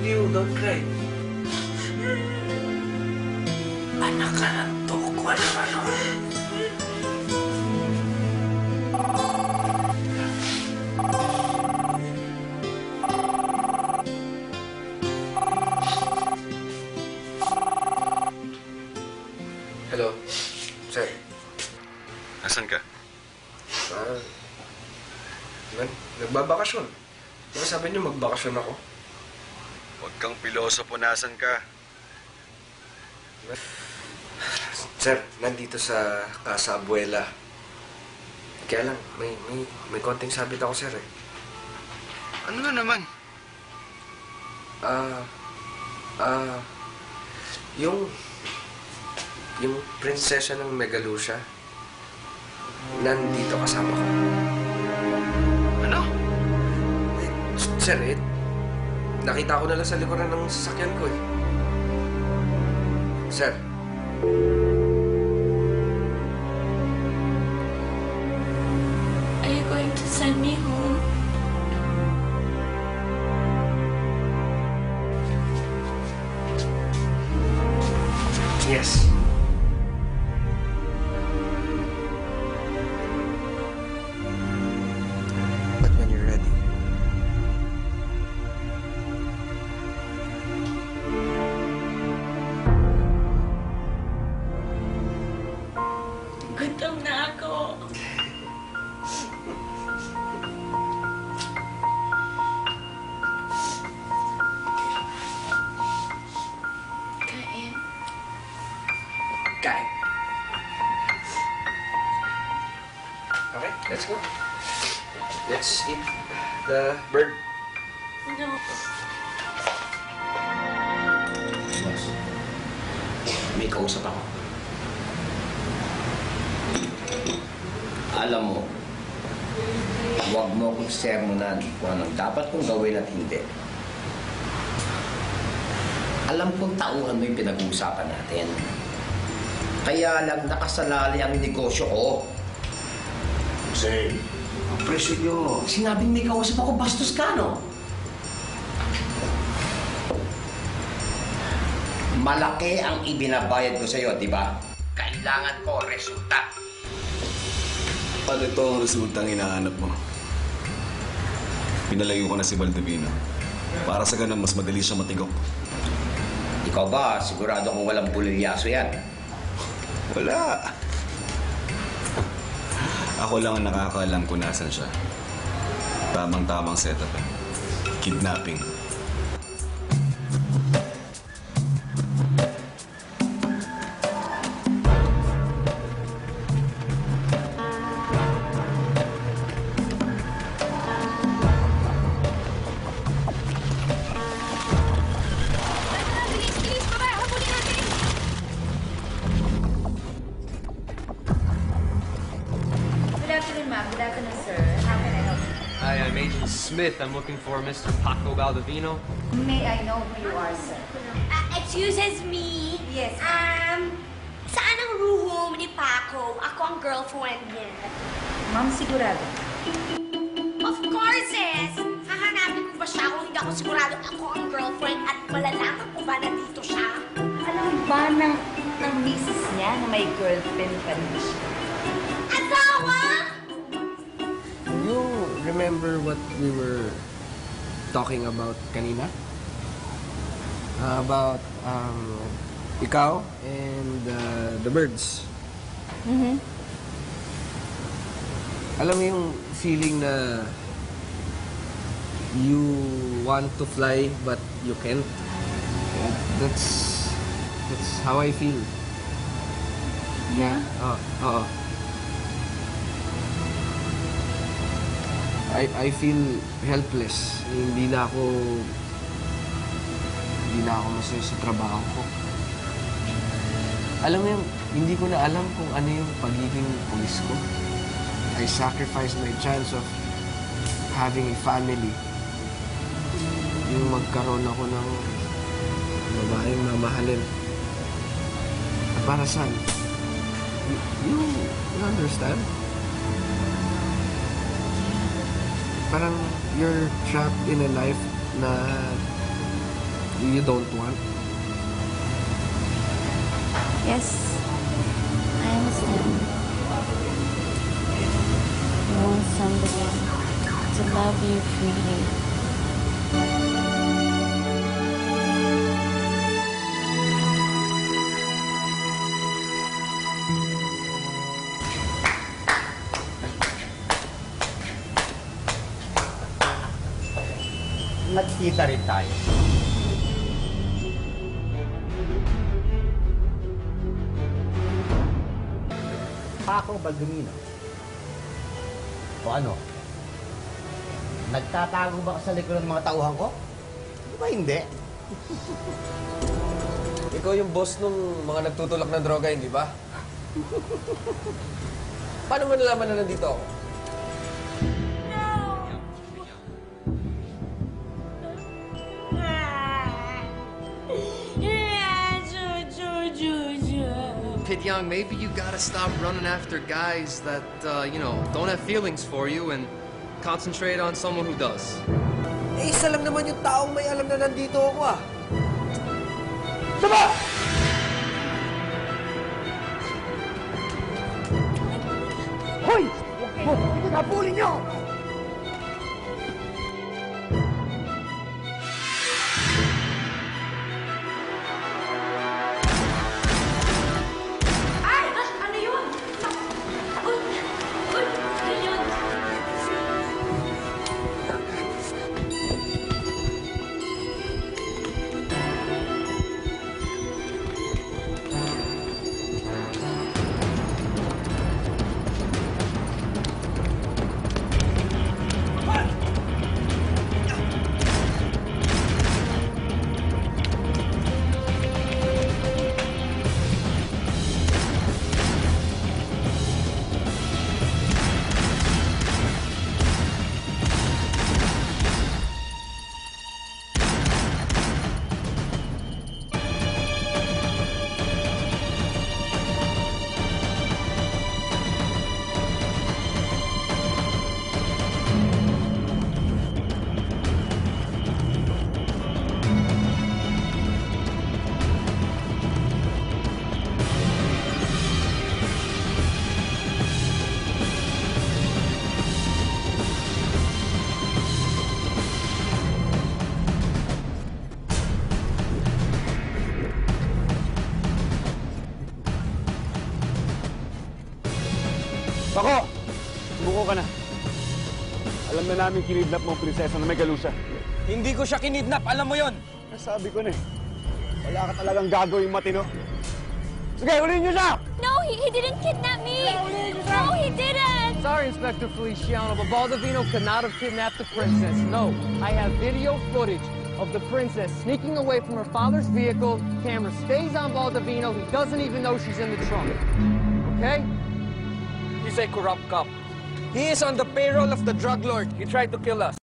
you. Don't cry. Anak ka ng tukwa naman, no? Hello, sir. Nasaan ka? Nagbabakasyon. Diba sabi niyo magbakasyon ako? Huwag kang pilosopo, nasan ka? Sir, nandito sa Casa Abuela. Kaya lang, may konting sabit ako, sir, eh. Ano na naman? Yung prinsesa ng Megalucia, nandito kasama ko. Ano? Sir, nakita ko na lang sa likuran ng sasakyan ko, eh. Sir. Are you going to send me home? Yes. But when you're ready. Gutom na ako. Kain. Kain. Okay, let's go. Let's eat the bird. No. Boss, may kausap ako. Alam mo, huwag mo akong sermonan kung anong dapat kong gawin at hindi. Alam kong tauhan mo yung pinag-uusapan natin. Kaya lang nakasalali ang negosyo ko. Jose, ang presyo nyo. Sinabing may kausap ako, bastos ka, no? Malaki ang ibinabayad ko sa'yo, di ba? Kailangan ko resulta. Ano ito ang resultang hinahanap mo? Pinalayo ko na si Baldovino. Para sa ganun, mas madali siya matigok. Ikaw ba, sigurado kung walang bulilyaso yan? Wala. Ako lang ang nakakaalam kung nasan siya. Tamang-tamang setup. Kidnapping. Good afternoon, sir. How can I help you? Hi, I'm Agent Smith. I'm looking for Mr. Paco Baldovino. May I know who you are, sir? Excuses me. Yes. Saan ang room ni Paco? Ako ang girlfriend niya. Ma'am, sigurado. Of course, sis. Hahanapin ko ba siya kung hindi ako sigurado ako ang girlfriend at malalaman ko ba na dito siya? Alam ba ng misis niya na may girlfriend pa rin siya? Asawa! You remember what we were talking about kanina? About ikaw and the birds. Mm-hmm. Alam mo yung feeling na you want to fly but you can't? That's how I feel. Yeah? Oo. I feel helpless. Hindi na ako masaya sa trabaho ko. Alam mo yung, hindi ko na alam kung ano yung pagiging pulis ko. I sacrificed my chance of having a family. Yung magkaroon ako ng babaeng mamahalin. At para saan? You understand? Parang you're trapped in a life na you don't want? Yes, I understand. You want somebody to love you freely. Nagkita rin tayo. Paco Baldumino. O ano? Nagtatago ba ka sa likod ng mga tauhan ko? Di ba hindi? Ikaw yung boss nung mga nagtutulak ng droga, hindi ba? Paano mo nalaman na nandito ako? Kid Young, maybe you gotta stop running after guys that, don't have feelings for you and concentrate on someone who does. Eh, isa lang naman yung taong may alam na nandito ako, ah. Sama! Hoy! Habulin niyo! Ay! Ano yun? Uy! Uy! Ano yun? Paco! Sumuko ka na. Alam na namin kinidnap mo ang prinsesa na may galusa. Hindi ko siya kinidnap, alam mo yon. Nasabi ko na eh. Wala ka talagang gagawing matino. Sige, ulihin niyo siya! No, he didn't kidnap me! No, he didn't! Sorry, Inspector Feliciano, but Baldovino could not have kidnapped the princess. No, I have video footage of the princess sneaking away from her father's vehicle. Camera stays on Baldovino. He doesn't even know she's in the trunk. Okay? He's a corrupt cop. He is on the payroll of the drug lord. He tried to kill us.